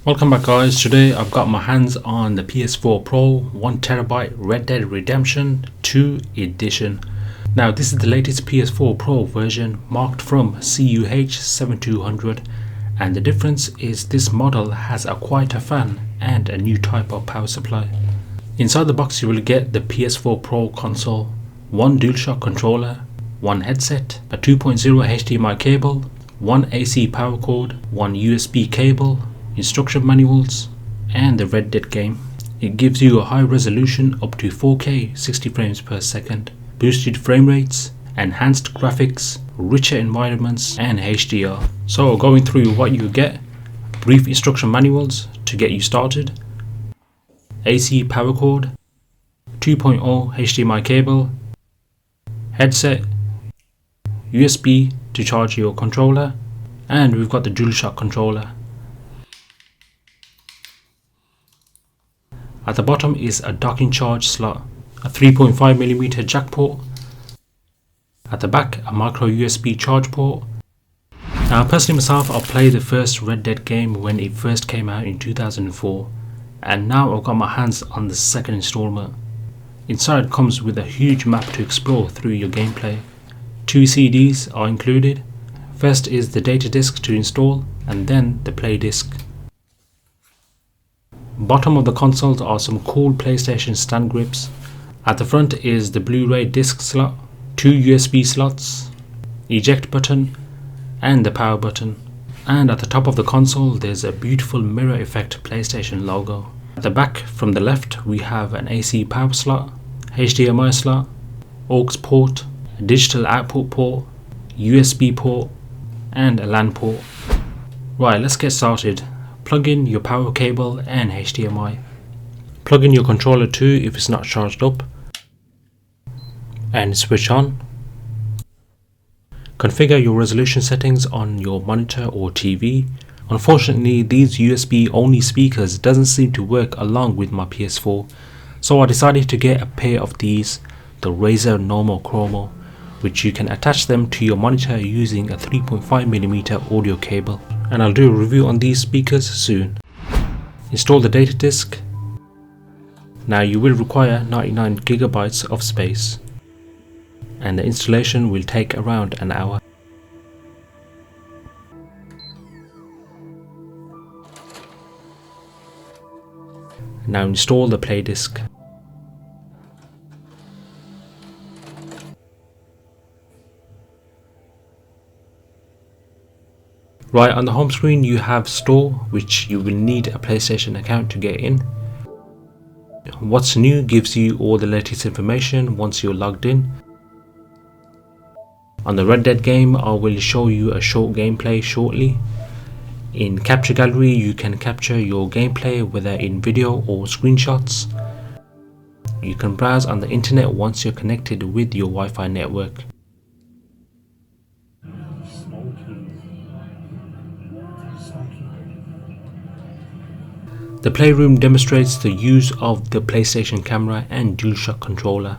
Welcome back guys. Today I've got my hands on the PS4 Pro 1TB Red Dead Redemption 2 edition. Now this is the latest PS4 Pro version marked from CUH-7216, and the difference is this model has a quieter fan and a new type of power supply. Inside the box you will get the PS4 Pro console, one DualShock controller, one headset, a 2.0 HDMI cable, one AC power cord, one USB cable, instruction manuals, and the Red Dead game. It gives you a high resolution up to 4K 60 frames per second, boosted frame rates, enhanced graphics, richer environments, and HDR. So going through what you get: brief instruction manuals to get you started, AC power cord, 2.0 HDMI cable, headset, USB to charge your controller, and we've got the DualShock controller. At the bottom is a docking charge slot, a 3.5mm jack port. At the back, a micro USB charge port. Now personally myself, I played the first Red Dead game when it first came out in 2004, and now I've got my hands on the second installment. Inside comes with a huge map to explore through your gameplay. 2 CDs are included. First is the data disc to install, and then the play disc. Bottom of the consoles are some cool PlayStation stand grips. At the front is the Blu-ray disc slot, 2 USB slots, eject button, and the power button. And at the top of the console there's a beautiful mirror effect PlayStation logo. At the back from the left we have an AC power slot, HDMI slot, aux port, a digital output port, USB port, and a LAN port. Right, let's get started. Plug in your power cable and HDMI. Plug in your controller too if it's not charged up, and switch on. Configure your resolution settings on your monitor or TV. Unfortunately, these USB only speakers doesn't seem to work along with my PS4, so I decided to get a pair of these, the Razer Normal Chromo, which you can attach them to your monitor using a 3.5mm audio cable. And I'll do a review on these speakers soon. Install the data disk. Now you will require 99GB of space, and the installation will take around an hour. Now install the play disc. Right, on the home screen you have Store, which you will need a PlayStation account to get in. What's New gives you all the latest information once you're logged in. On the Red Dead game I will show you a short gameplay shortly. In Capture Gallery you can capture your gameplay whether in video or screenshots. You can browse on the internet once you're connected with your Wi-Fi network. The Playroom demonstrates the use of the PlayStation camera and DualShock controller.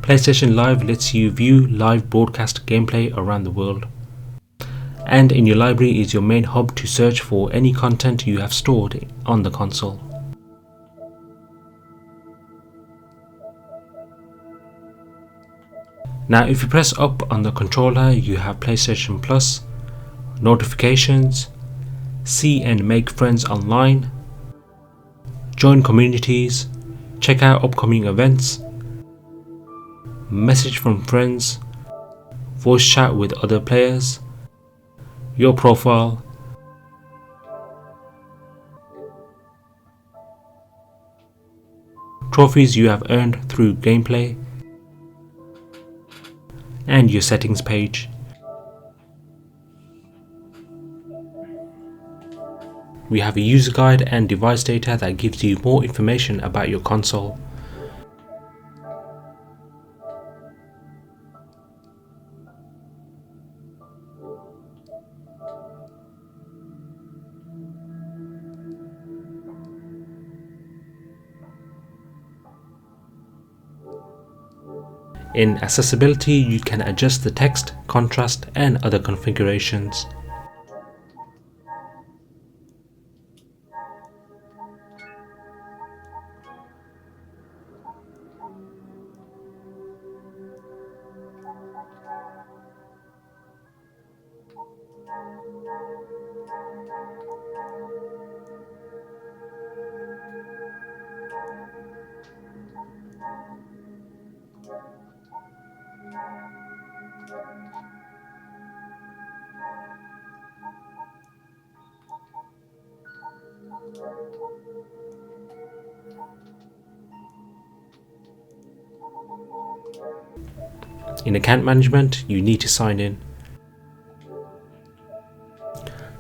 PlayStation Live lets you view live broadcast gameplay around the world. And in your library is your main hub to search for any content you have stored on the console. Now if you press up on the controller you have PlayStation Plus, notifications, see and make friends online, join communities, check out upcoming events, message from friends, voice chat with other players, your profile, trophies you have earned through gameplay, and your settings page. We have a user guide and device data that gives you more information about your console. In accessibility, you can adjust the text, contrast and other configurations. In account management, you need to sign in.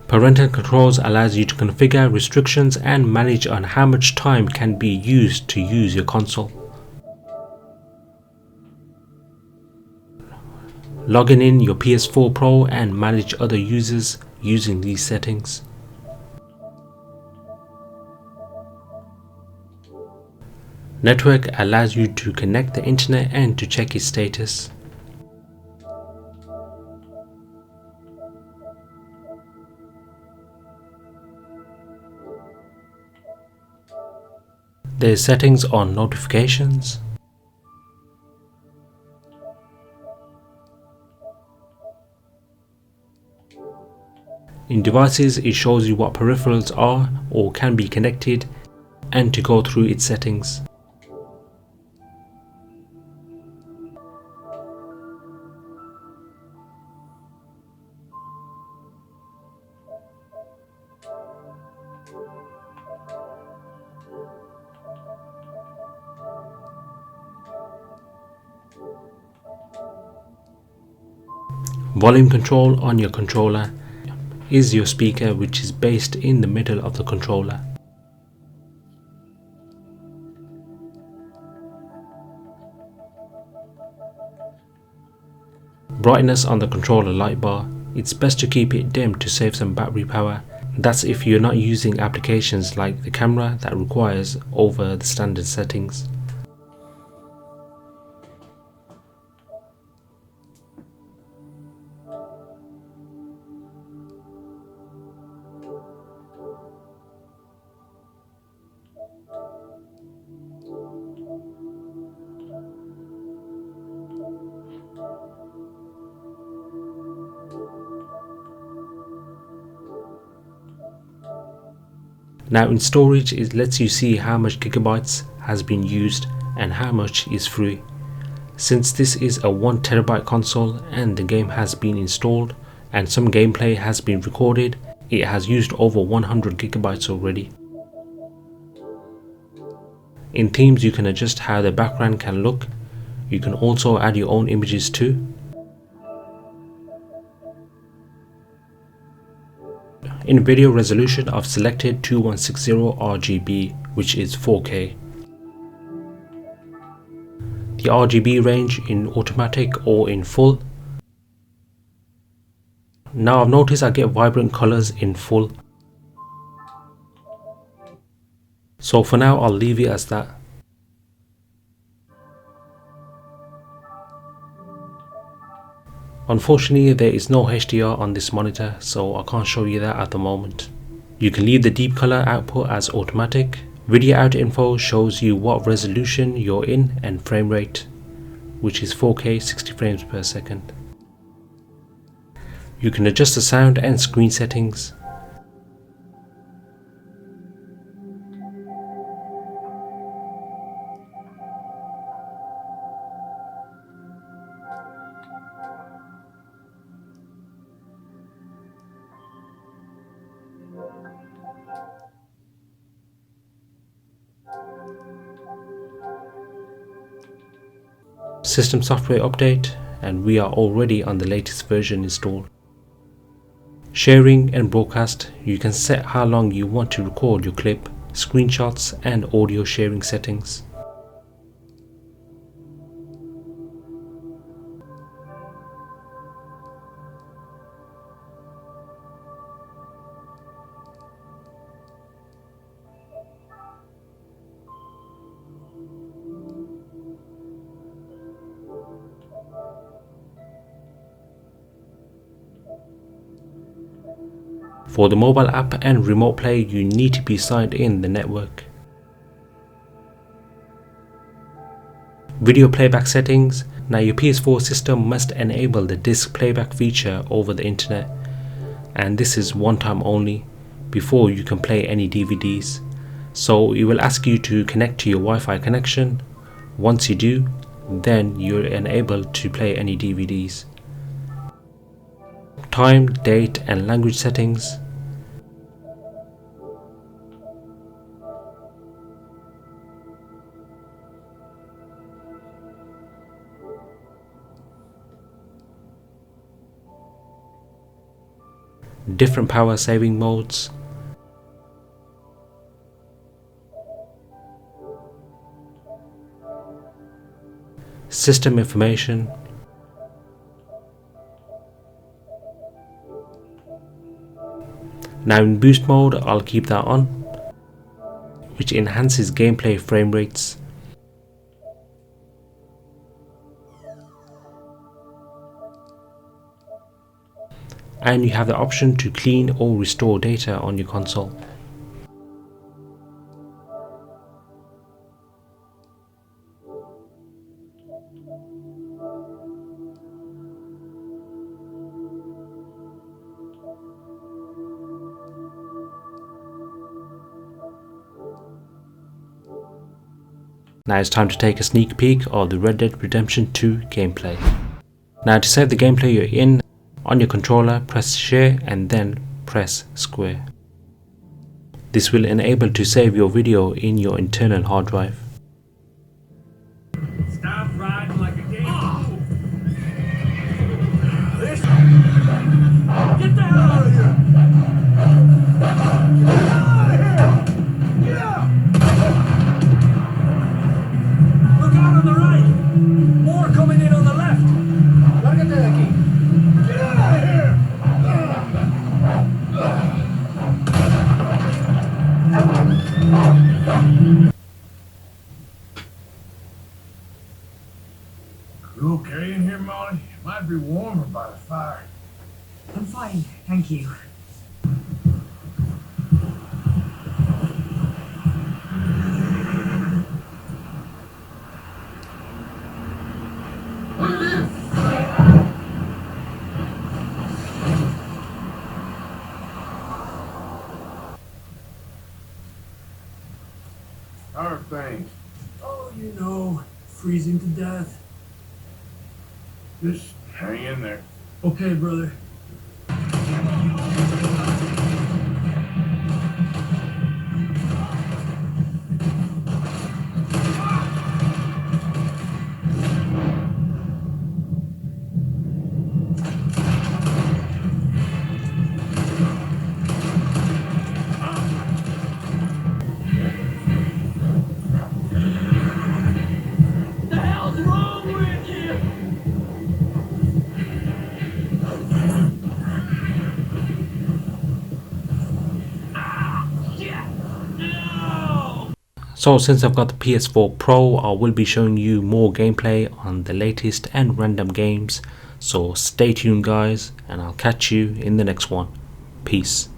Parental controls allows you to configure restrictions and manage on how much time can be used to use your console. Logging in your PS4 Pro and manage other users using these settings. Network allows you to connect the internet and to check its status. There's settings on notifications. In devices, it shows you what peripherals are or can be connected and to go through its settings. Volume control on your controller is your speaker, which is based in the middle of the controller. Brightness on the controller light bar, it's best to keep it dim to save some battery power. That's if you're not using applications like the camera that requires over the standard settings. Now in storage, it lets you see how much gigabytes has been used and how much is free. Since this is a 1TB console and the game has been installed and some gameplay has been recorded, it has used over 100 gigabytes already. In themes, you can adjust how the background can look. You can also add your own images too. In video resolution, I've selected 2160 RGB, which is 4K. The RGB range in automatic or in full. Now I've noticed I get vibrant colors in full. So for now, I'll leave it as that. Unfortunately, there is no HDR on this monitor, so I can't show you that at the moment. You can leave the deep color output as automatic. Video out info shows you what resolution you're in and frame rate, which is 4K 60 frames per second. You can adjust the sound and screen settings. System software update, and we are already on the latest version installed. Sharing and broadcast, you can set how long you want to record your clip, screenshots and audio sharing settings. For the mobile app and remote play, you need to be signed in the network. Video playback settings. Now your PS4 system must enable the disc playback feature over the internet, and this is one time only before you can play any DVDs. So it will ask you to connect to your Wi-Fi connection. Once you do, then you're enabled to play any DVDs. Time, date and language settings. Different power saving modes. System information. Now in boost mode, I'll keep that on, which enhances gameplay frame rates. And you have the option to clean or restore data on your console. Now it's time to take a sneak peek of the Red Dead Redemption 2 gameplay. Now to save the gameplay you're in, on your controller press share and then press square. This will enable to save your video in your internal hard drive. Stop riding like a game. Get the hell out of here! Get out of here! Get out! Look out on the right! More coming in on the left! Lárgate de aquí! Get out of here! You okay in here, Molly? It might be warmer by the fire. I'm fine, thank you. What it is? How are things? Oh, you know, freezing to death. Just hang in there. Okay, brother. The hell's wrong with you? So since I've got the PS4 Pro, I will be showing you more gameplay on the latest and random games. So stay tuned guys, and I'll catch you in the next one. Peace.